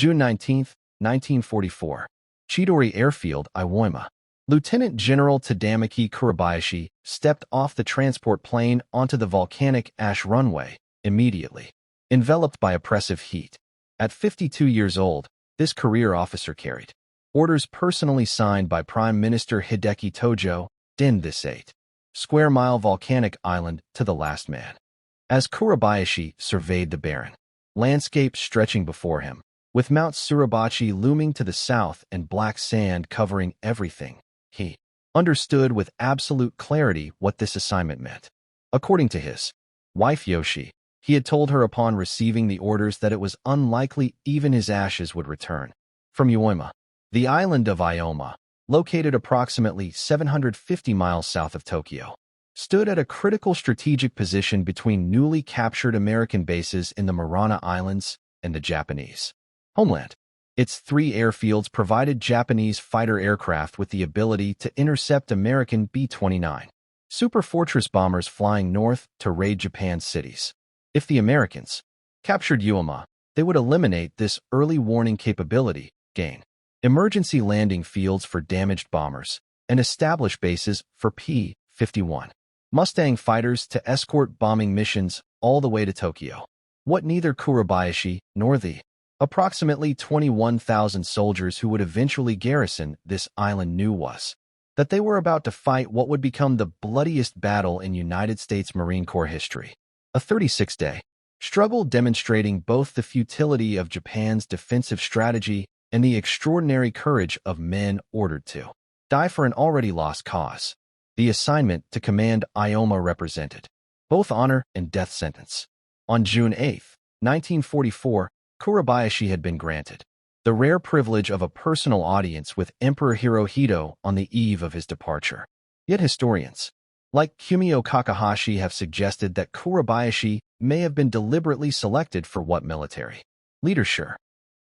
June 19, 1944. Chidori Airfield, Iwo Jima. Lieutenant General Tadamichi Kuribayashi stepped off the transport plane onto the volcanic ash runway immediately, enveloped by oppressive heat. At 52 years old, this career officer carried orders personally signed by Prime Minister Hideki Tojo, this 8-square-mile volcanic island to the last man. As Kuribayashi surveyed the barren landscape stretching before him, with Mount Suribachi looming to the south and black sand covering everything, he understood with absolute clarity what this assignment meant. According to his wife Yoshi, he had told her upon receiving the orders that it was unlikely even his ashes would return. From Iwo Jima, the island of Iwo Jima, located approximately 750 miles south of Tokyo, stood at a critical strategic position between newly captured American bases in the Marana Islands and the Japanese homeland. Its 3 airfields provided Japanese fighter aircraft with the ability to intercept American B-29 Superfortress bombers flying north to raid Japan's cities. If the Americans captured Iwo Jima, they would eliminate this early warning capability, gain emergency landing fields for damaged bombers, and establish bases for P-51 Mustang fighters to escort bombing missions all the way to Tokyo. What neither Kuribayashi nor the approximately 21,000 soldiers who would eventually garrison this island knew was that they were about to fight what would become the bloodiest battle in United States Marine Corps history. A 36-day struggle demonstrating both the futility of Japan's defensive strategy and the extraordinary courage of men ordered to die for an already lost cause. The assignment to command Iwo Jima represented both honor and death sentence. On June 8, 1944, Kuribayashi had been granted the rare privilege of a personal audience with Emperor Hirohito on the eve of his departure. Yet historians, like Kumio Kakahashi, have suggested that Kuribayashi may have been deliberately selected for what military leadership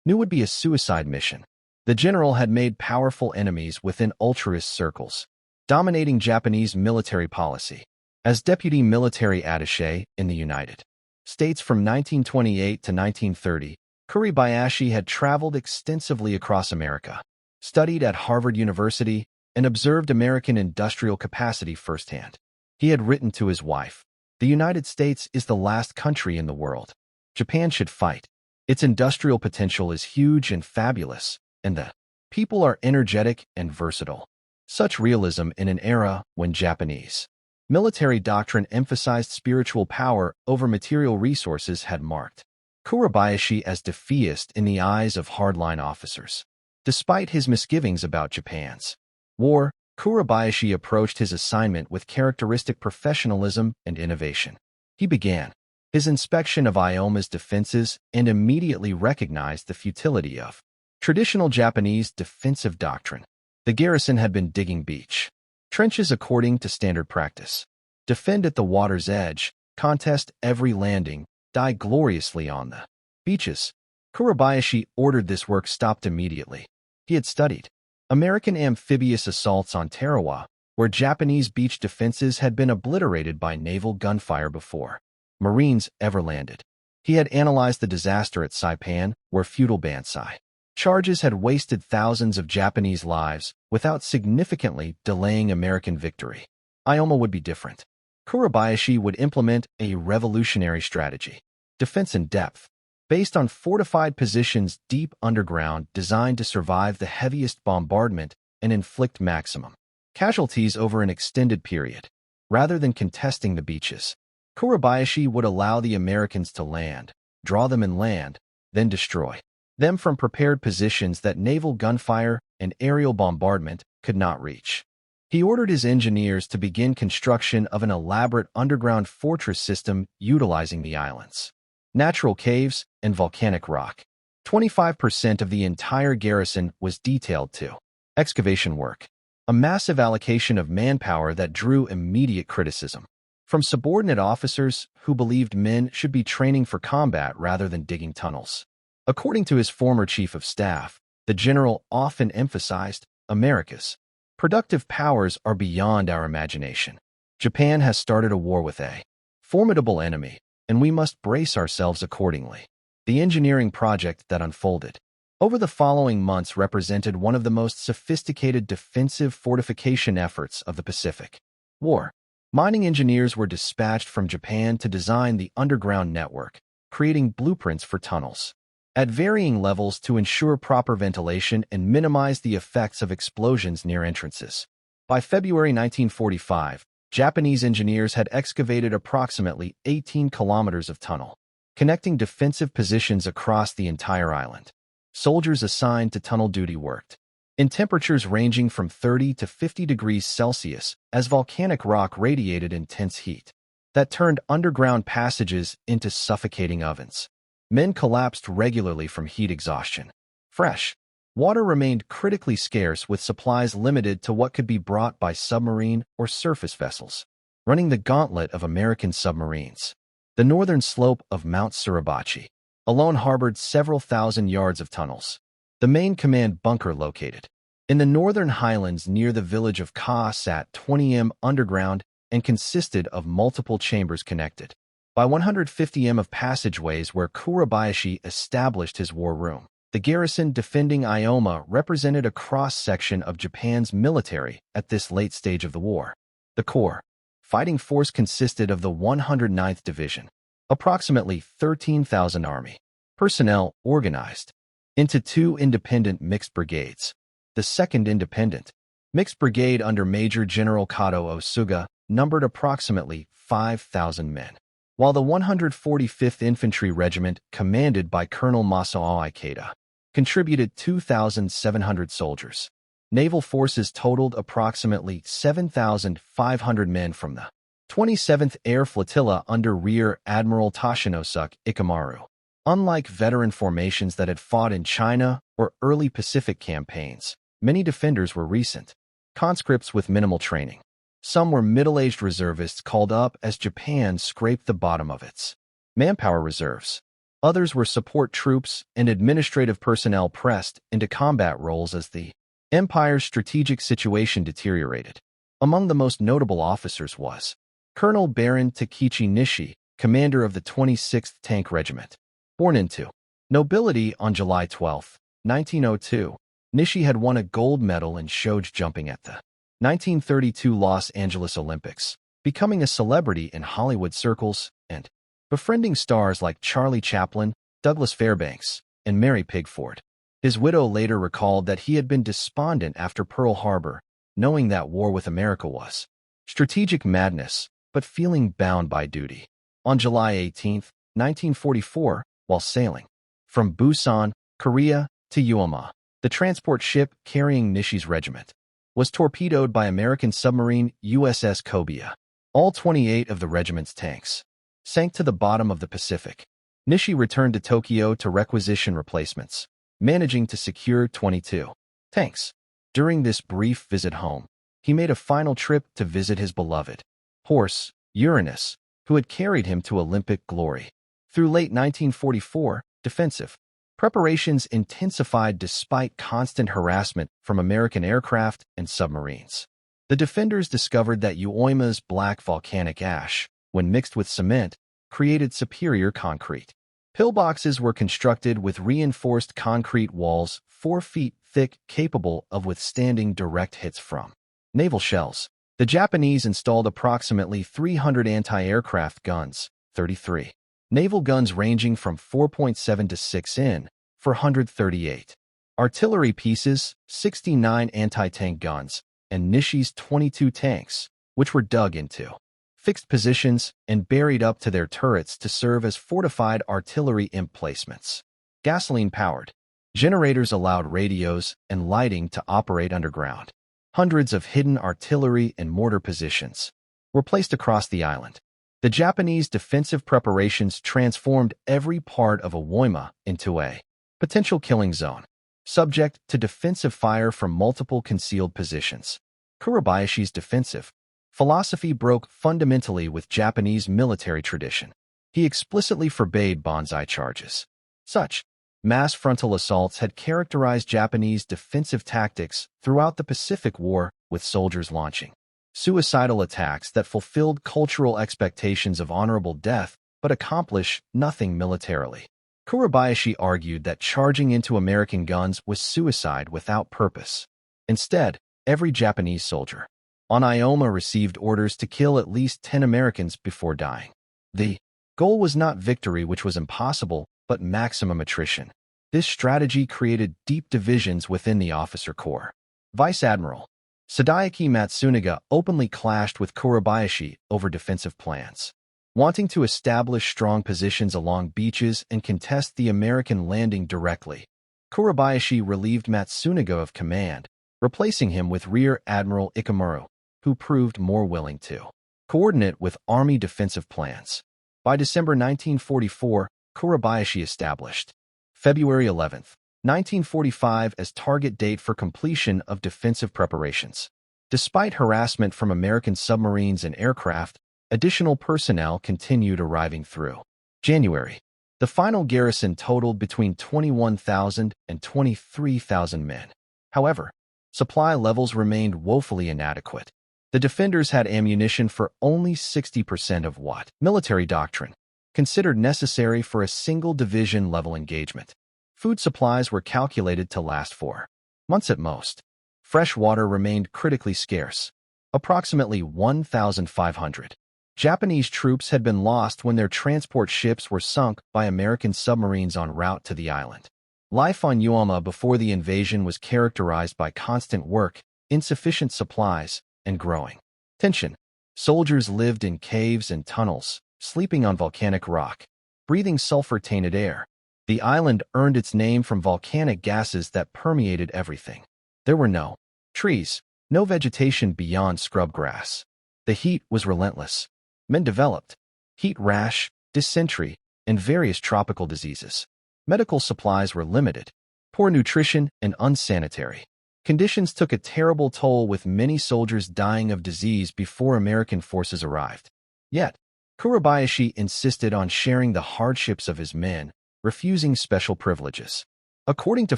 knew would be a suicide mission. The general had made powerful enemies within ultraist circles, dominating Japanese military policy. As deputy military attaché in the United States from 1928 to 1930, Kuribayashi had traveled extensively across America, studied at Harvard University, and observed American industrial capacity firsthand. He had written to his wife, "The United States is the last country in the world Japan should fight. Its industrial potential is huge and fabulous, and the people are energetic and versatile." Such realism in an era when Japanese military doctrine emphasized spiritual power over material resources had marked Kuribayashi as defeatist in the eyes of hardline officers. Despite his misgivings about Japan's war, Kuribayashi approached his assignment with characteristic professionalism and innovation. He began his inspection of Iwo Jima's defenses and immediately recognized the futility of traditional Japanese defensive doctrine. The garrison had been digging beach trenches according to standard practice. Defend at the water's edge, contest every landing, die gloriously on the beaches. Kuribayashi ordered this work stopped immediately. He had studied American amphibious assaults on Tarawa, where Japanese beach defenses had been obliterated by naval gunfire before Marines ever landed. He had analyzed the disaster at Saipan, where feudal Bansai charges had wasted thousands of Japanese lives without significantly delaying American victory. Iwo Jima would be different. Kuribayashi would implement a revolutionary strategy, defense in depth, based on fortified positions deep underground designed to survive the heaviest bombardment and inflict maximum casualties over an extended period. Rather than contesting the beaches, Kuribayashi would allow the Americans to land, draw them inland, then destroy them from prepared positions that naval gunfire and aerial bombardment could not reach. He ordered his engineers to begin construction of an elaborate underground fortress system utilizing the island's natural caves and volcanic rock. 25% of the entire garrison was detailed to excavation work, a massive allocation of manpower that drew immediate criticism from subordinate officers who believed men should be training for combat rather than digging tunnels. According to his former chief of staff, the general often emphasized, "America's productive powers are beyond our imagination. Japan has started a war with a formidable enemy, and we must brace ourselves accordingly." The engineering project that unfolded over the following months represented one of the most sophisticated defensive fortification efforts of the Pacific War. Mining engineers were dispatched from Japan to design the underground network, creating blueprints for tunnels at varying levels to ensure proper ventilation and minimize the effects of explosions near entrances. By February 1945, Japanese engineers had excavated approximately 18 kilometers of tunnel, connecting defensive positions across the entire island. Soldiers assigned to tunnel duty worked in temperatures ranging from 30 to 50 degrees Celsius as volcanic rock radiated intense heat that turned underground passages into suffocating ovens. Men collapsed regularly from heat exhaustion. Fresh water remained critically scarce, with supplies limited to what could be brought by submarine or surface vessels. Running the gauntlet of American submarines. The northern slope of Mount Suribachi alone harbored several thousand yards of tunnels. The main command bunker located in the northern highlands near the village of Ka sat 20 m underground and consisted of multiple chambers connected by 150 m of passageways where Kuribayashi established his war room. The garrison defending Ioma represented a cross-section of Japan's military at this late stage of the war. The core fighting force consisted of the 109th Division, approximately 13,000 Army personnel organized into two independent mixed brigades. The 2nd Independent Mixed Brigade under Major General Kato Osuga numbered approximately 5,000 men, while the 145th Infantry Regiment, commanded by Colonel Masao Ikeda, contributed 2,700 soldiers. Naval forces totaled approximately 7,500 men from the 27th Air Flotilla under Rear Admiral Toshinosuke Ikamaru. Unlike veteran formations that had fought in China or early Pacific campaigns, many defenders were recent conscripts with minimal training. Some were middle-aged reservists called up as Japan scraped the bottom of its manpower reserves. Others were support troops and administrative personnel pressed into combat roles as the Empire's strategic situation deteriorated. Among the most notable officers was Colonel Baron Takechi Nishi, commander of the 26th Tank Regiment. Born into nobility on July 12, 1902, Nishi had won a gold medal in shoge jumping at the 1932 Los Angeles Olympics, becoming a celebrity in Hollywood circles and befriending stars like Charlie Chaplin, Douglas Fairbanks, and Mary Pickford. His widow later recalled that he had been despondent after Pearl Harbor, knowing that war with America was strategic madness, but feeling bound by duty. On July 18, 1944, while sailing from Busan, Korea, to Uoma, the transport ship carrying Nishi's regiment was torpedoed by American submarine USS Kobia. All 28 of the regiment's tanks sank to the bottom of the Pacific. Nishi returned to Tokyo to requisition replacements, managing to secure 22 tanks. During this brief visit home, he made a final trip to visit his beloved horse, Uranus, who had carried him to Olympic glory. Through late 1944, defensive preparations intensified despite constant harassment from American aircraft and submarines. The defenders discovered that Uoima's black volcanic ash, when mixed with cement, created superior concrete. Pillboxes were constructed with reinforced concrete walls 4 feet thick, capable of withstanding direct hits from naval shells. The Japanese installed approximately 300 anti-aircraft guns, 33 naval guns ranging from 4.7 to 6 in, 438 artillery pieces, 69 anti-tank guns, and Nishi's 22 tanks, which were dug into fixed positions and buried up to their turrets to serve as fortified artillery emplacements. Gasoline-powered generators allowed radios and lighting to operate underground. Hundreds of hidden artillery and mortar positions were placed across the island. The Japanese defensive preparations transformed every part of Iwo into a potential killing zone, subject to defensive fire from multiple concealed positions. Kuribayashi's defensive philosophy broke fundamentally with Japanese military tradition. He explicitly forbade banzai charges. Such mass frontal assaults had characterized Japanese defensive tactics throughout the Pacific War, with soldiers launching suicidal attacks that fulfilled cultural expectations of honorable death but accomplish nothing militarily. Kuribayashi argued that charging into American guns was suicide without purpose. Instead, every Japanese soldier on Iwo received orders to kill at least 10 Americans before dying. The goal was not victory, which was impossible, but maximum attrition. This strategy created deep divisions within the officer corps. Vice Admiral Sadaiki Matsunaga openly clashed with Kuribayashi over defensive plans. Wanting to establish strong positions along beaches and contest the American landing directly, Kuribayashi relieved Matsunaga of command, replacing him with Rear Admiral Ikamura, who proved more willing to coordinate with Army defensive plans. By December 1944, Kuribayashi established February 11, 1945 as target date for completion of defensive preparations. Despite harassment from American submarines and aircraft, additional personnel continued arriving through January. The final garrison totaled between 21,000 and 23,000 men. However, supply levels remained woefully inadequate. The defenders had ammunition for only 60% of what military doctrine considered necessary for a single division-level engagement. Food supplies were calculated to last 4 months at most. Fresh water remained critically scarce. Approximately 1,500 Japanese troops had been lost when their transport ships were sunk by American submarines en route to the island. Life on Iwo before the invasion was characterized by constant work, insufficient supplies, and growing tension. Soldiers lived in caves and tunnels, sleeping on volcanic rock, breathing sulfur-tainted air. The island earned its name from volcanic gases that permeated everything. There were no trees, no vegetation beyond scrub grass. The heat was relentless. Men developed heat rash, dysentery, and various tropical diseases. Medical supplies were limited. Poor nutrition and unsanitary conditions took a terrible toll, with many soldiers dying of disease before American forces arrived. Yet, Kuribayashi insisted on sharing the hardships of his men, refusing special privileges. According to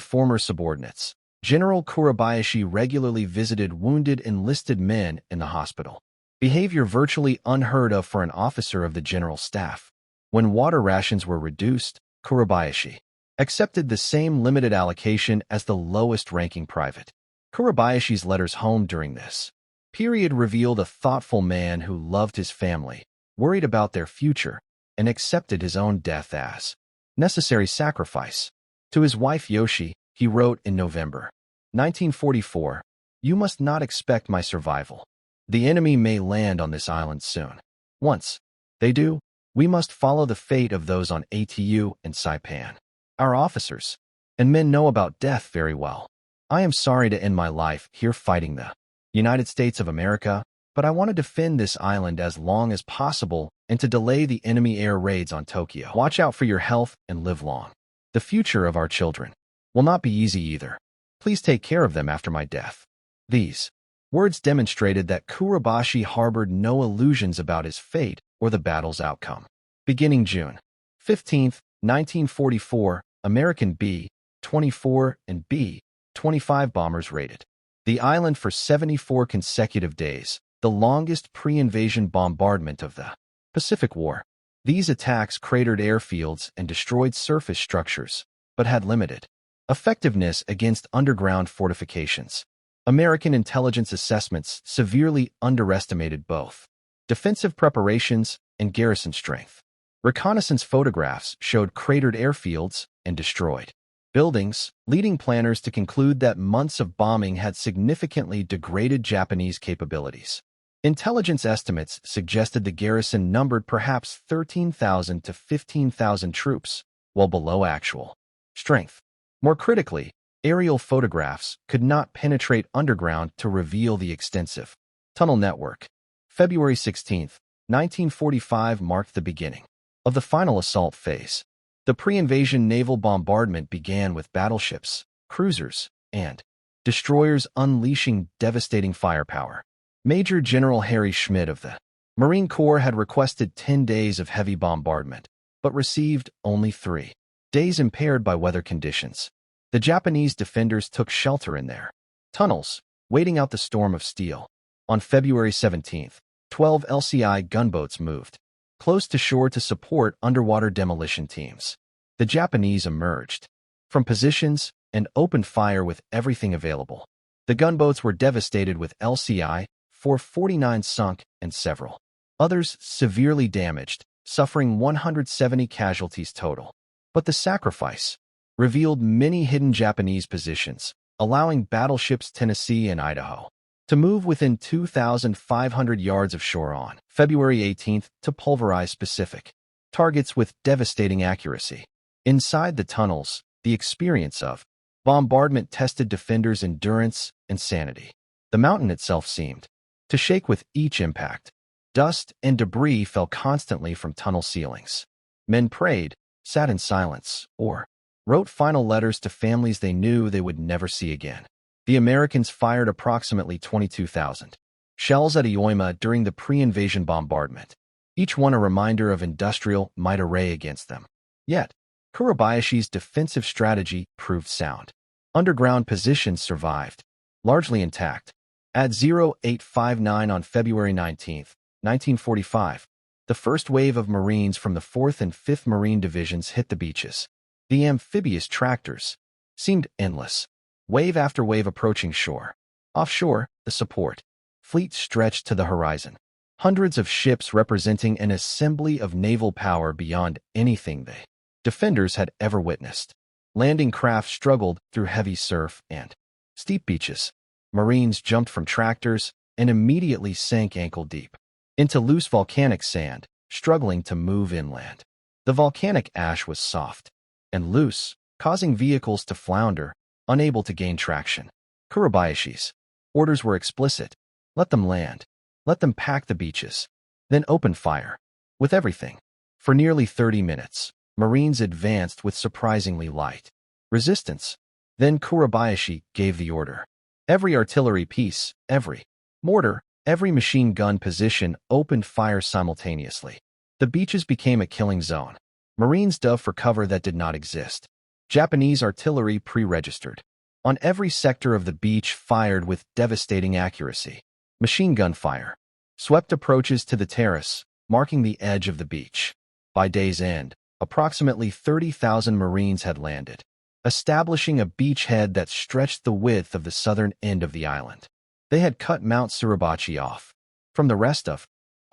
former subordinates, General Kuribayashi regularly visited wounded enlisted men in the hospital. Behavior virtually unheard of for an officer of the general staff. When water rations were reduced, Kuribayashi accepted the same limited allocation as the lowest-ranking private. Kuribayashi's letters home during this period revealed a thoughtful man who loved his family, worried about their future, and accepted his own death as necessary sacrifice. To his wife Yoshi, he wrote in November 1944, "You must not expect my survival. The enemy may land on this island soon. Once they do, we must follow the fate of those on Atu and Saipan. Our officers and men know about death very well. I am sorry to end my life here fighting the United States of America, but I want to defend this island as long as possible and to delay the enemy air raids on Tokyo. Watch out for your health and live long. The future of our children will not be easy either. Please take care of them after my death." These words demonstrated that Kuribayashi harbored no illusions about his fate or the battle's outcome. Beginning June 15, 1944, American B-24 and B-25 bombers raided the island for 74 consecutive days, the longest pre-invasion bombardment of the Pacific War. These attacks cratered airfields and destroyed surface structures, but had limited effectiveness against underground fortifications. American intelligence assessments severely underestimated both defensive preparations and garrison strength. Reconnaissance photographs showed cratered airfields and destroyed buildings, leading planners to conclude that months of bombing had significantly degraded Japanese capabilities. Intelligence estimates suggested the garrison numbered perhaps 13,000 to 15,000 troops, while below actual strength. More critically, aerial photographs could not penetrate underground to reveal the extensive tunnel network. February 16, 1945 marked the beginning of the final assault phase. The pre-invasion naval bombardment began with battleships, cruisers, and destroyers unleashing devastating firepower. Major General Harry Schmidt of the Marine Corps had requested 10 days of heavy bombardment, but received only 3 days, impaired by weather conditions. The Japanese defenders took shelter in their tunnels, waiting out the storm of steel. On February 17, 12 LCI gunboats moved close to shore to support underwater demolition teams. the Japanese emerged from positions and opened fire with everything available. The gunboats were devastated with LCI, 449 sunk and several others severely damaged, suffering 170 casualties total. But the sacrifice revealed many hidden Japanese positions, allowing battleships Tennessee and Idaho to move within 2,500 yards of shore on February 18th to pulverize specific targets with devastating accuracy. Inside the tunnels, the experience of bombardment tested defenders' endurance and sanity. The mountain itself seemed to shake with each impact. Dust and debris fell constantly from tunnel ceilings. Men prayed, sat in silence, or wrote final letters to families they knew they would never see again. The Americans fired approximately 22,000 shells at Iwo Jima during the pre-invasion bombardment, each one a reminder of industrial might array against them. Yet, Kuribayashi's defensive strategy proved sound. Underground positions survived, largely intact. At 0859 on February 19, 1945, the first wave of Marines from the 4th and 5th Marine Divisions hit the beaches. The amphibious tractors seemed endless, wave after wave approaching shore. Offshore, the support fleet stretched to the horizon. Hundreds of ships representing an assembly of naval power beyond anything they defenders had ever witnessed. Landing craft struggled through heavy surf and steep beaches. Marines jumped from tractors and immediately sank ankle-deep into loose volcanic sand, struggling to move inland. The volcanic ash was soft and loose, causing vehicles to flounder, unable to gain traction. Kuribayashi's orders were explicit. Let them land. Let them pack the beaches. Then open fire. With everything. For nearly 30 minutes, Marines advanced with surprisingly light resistance. Then Kuribayashi gave the order. Every artillery piece, every mortar, every machine gun position opened fire simultaneously. The beaches became a killing zone. Marines dove for cover that did not exist. Japanese artillery pre-registered. On every sector of the beach fired with devastating accuracy. Machine gun fire swept approaches to the terrace, marking the edge of the beach. By day's end, approximately 30,000 Marines had landed, establishing a beachhead that stretched the width of the southern end of the island. They had cut Mount Suribachi off from the rest of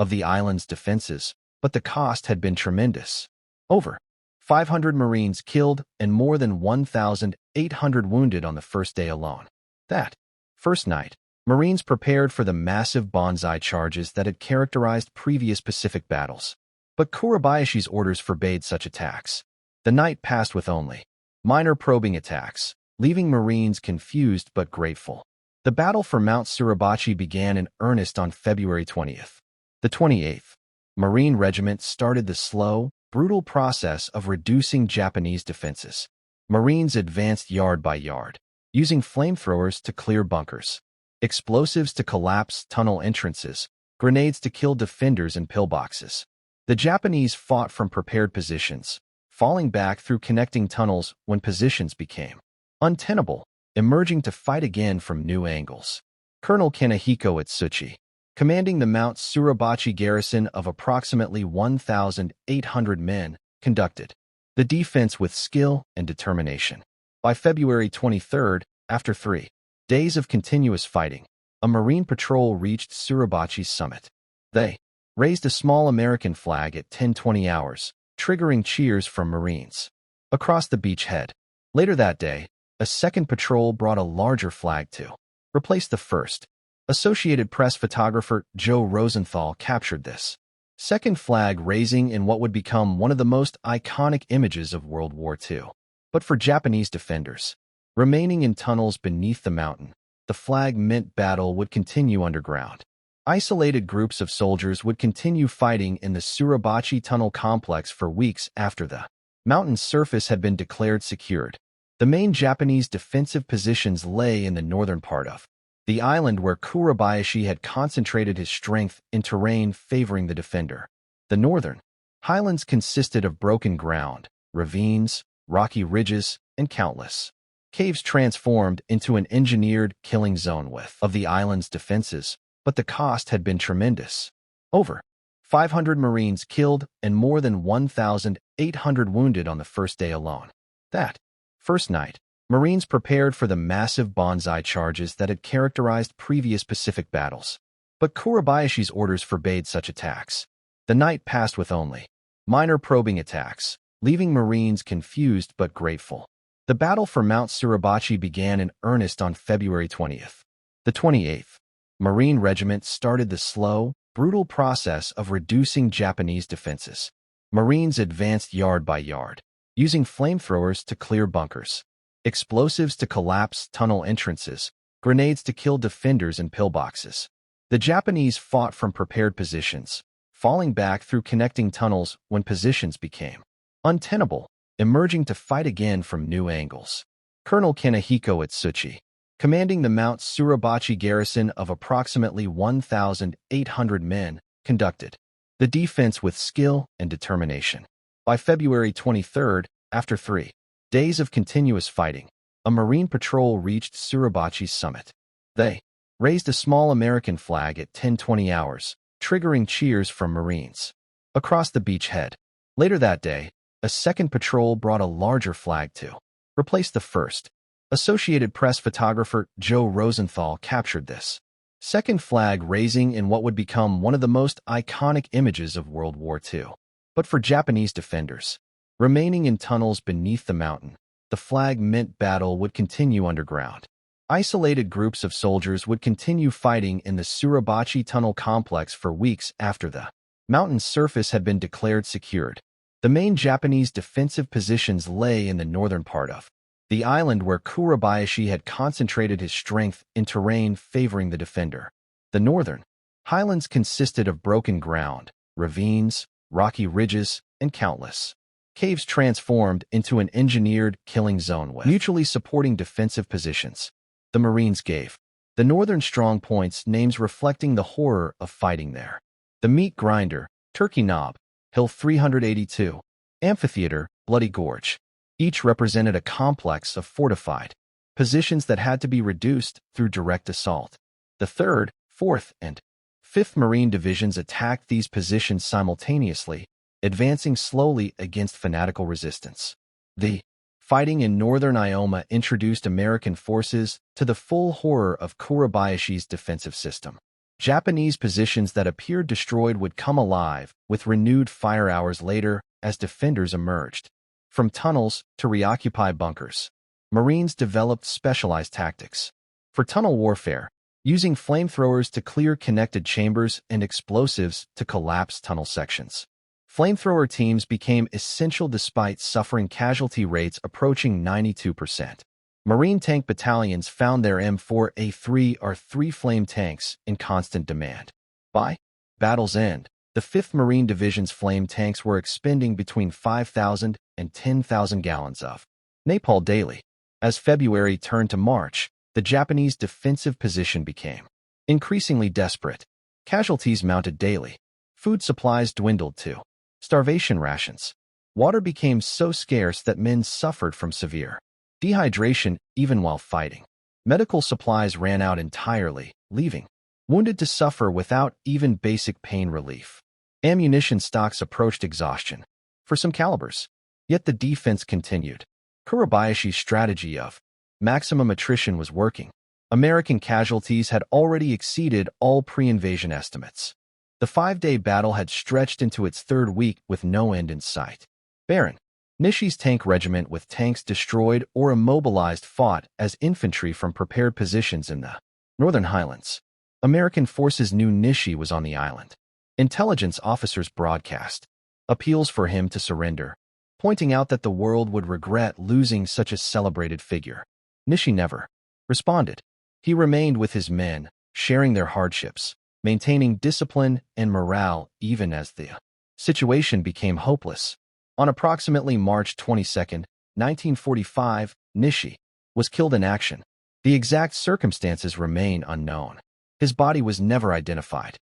the island's defenses, but the cost had been tremendous. Over 500 Marines killed and more than 1,800 wounded on the first day alone. That first night, Marines prepared for the massive bonsai charges that had characterized previous Pacific battles. But Kuribayashi's orders forbade such attacks. The night passed with only minor probing attacks, leaving Marines confused but grateful. The battle for Mount Suribachi began in earnest on February 20th. The 28th Marine Regiment started the slow, brutal process of reducing Japanese defenses. Marines advanced yard by yard, using flamethrowers to clear bunkers, explosives to collapse tunnel entrances, grenades to kill defenders in pillboxes. The Japanese fought from prepared positions, falling back through connecting tunnels when positions became untenable, emerging to fight again from new angles. Colonel Kanehiko Itsuchi, commanding the Mount Suribachi garrison of approximately 1,800 men, conducted the defense with skill and determination. By February 23rd, after 3 days of continuous fighting, a Marine patrol reached Suribachi's summit. They raised a small American flag at 10:20 hours, triggering cheers from Marines across the beachhead. Later that day, a second patrol brought a larger flag to replace the first. Associated Press photographer Joe Rosenthal captured this second flag raising in what would become one of the most iconic images of World War II. But for Japanese defenders, remaining in tunnels beneath the mountain, the flag meant battle would continue underground. Isolated groups of soldiers would continue fighting in the Suribachi tunnel complex for weeks after the mountain's surface had been declared secured. The main Japanese defensive positions lay in the northern part of the island where Kuribayashi had concentrated his strength in terrain favoring the defender. The northern highlands consisted of broken ground, ravines, rocky ridges, and countless caves transformed into an engineered killing zone of the island's defenses, but the cost had been tremendous. Over 500 Marines killed and more than 1,800 800 wounded on the first day alone. That first night, Marines prepared for the massive bonsai charges that had characterized previous Pacific battles. But Kuribayashi's orders forbade such attacks. The night passed with only minor probing attacks, leaving Marines confused but grateful. The battle for Mount Suribachi began in earnest on February 20th. The 28th Marine Regiment started the slow, brutal process of reducing Japanese defenses. Marines advanced yard by yard, using flamethrowers to clear bunkers, explosives to collapse tunnel entrances, grenades to kill defenders and pillboxes. The Japanese fought from prepared positions, falling back through connecting tunnels when positions became untenable, emerging to fight again from new angles. Colonel Kanehiko Atsuchi, commanding the Mount Suribachi garrison of approximately 1,800 men, conducted the defense with skill and determination. By February 23rd, after 3 days of continuous fighting, a Marine patrol reached Suribachi's summit. They raised a small American flag at 10:20 hours, triggering cheers from Marines across the beachhead. Later that day, a second patrol brought a larger flag to replace the first. Associated Press photographer Joe Rosenthal captured this second flag raising in what would become one of the most iconic images of World War II. But for Japanese defenders, remaining in tunnels beneath the mountain, the flag meant battle would continue underground. Isolated groups of soldiers would continue fighting in the Suribachi tunnel complex for weeks after the mountain's surface had been declared secured. The main Japanese defensive positions lay in the northern part of the island where Kuribayashi had concentrated his strength in terrain favoring the defender. The northern highlands consisted of broken ground, ravines, rocky ridges, and countless caves transformed into an engineered killing zone with mutually supporting defensive positions. The Marines gave the northern strong points names reflecting the horror of fighting there. The Meat Grinder, Turkey Knob, Hill 382, Amphitheater, Bloody Gorge. Each represented a complex of fortified positions that had to be reduced through direct assault. The 3rd, 4th, and 5th Marine Divisions attacked these positions simultaneously, advancing slowly against fanatical resistance. The fighting in northern Ioma introduced American forces to the full horror of Kuribayashi's defensive system. Japanese positions that appeared destroyed would come alive with renewed fire hours later as defenders emerged from tunnels to reoccupy bunkers. Marines developed specialized tactics for tunnel warfare, using flamethrowers to clear connected chambers and explosives to collapse tunnel sections. Flamethrower teams became essential despite suffering casualty rates approaching 92%. Marine tank battalions found their M4A3 R3 flame tanks in constant demand. By battle's end, the 5th Marine Division's flame tanks were expending between 5,000 and 10,000 gallons of napalm daily. As February turned to March, the Japanese defensive position became increasingly desperate. Casualties mounted daily. Food supplies dwindled to starvation rations. Water became so scarce that men suffered from severe dehydration even while fighting. Medical supplies ran out entirely, leaving wounded to suffer without even basic pain relief. Ammunition stocks approached exhaustion for some calibers. Yet the defense continued. Kuribayashi's strategy of maximum attrition was working. American casualties had already exceeded all pre-invasion estimates. The 5-day battle had stretched into its 3rd week with no end in sight. Baron Nishi's tank regiment with tanks destroyed or immobilized fought as infantry from prepared positions in the northern highlands. American forces knew Nishi was on the island. Intelligence officers broadcast appeals for him to surrender, pointing out that the world would regret losing such a celebrated figure. Nishi never responded. He remained with his men, sharing their hardships, maintaining discipline and morale even as the situation became hopeless. On approximately March 22, 1945, Nishi was killed in action. The exact circumstances remain unknown. His body was never identified.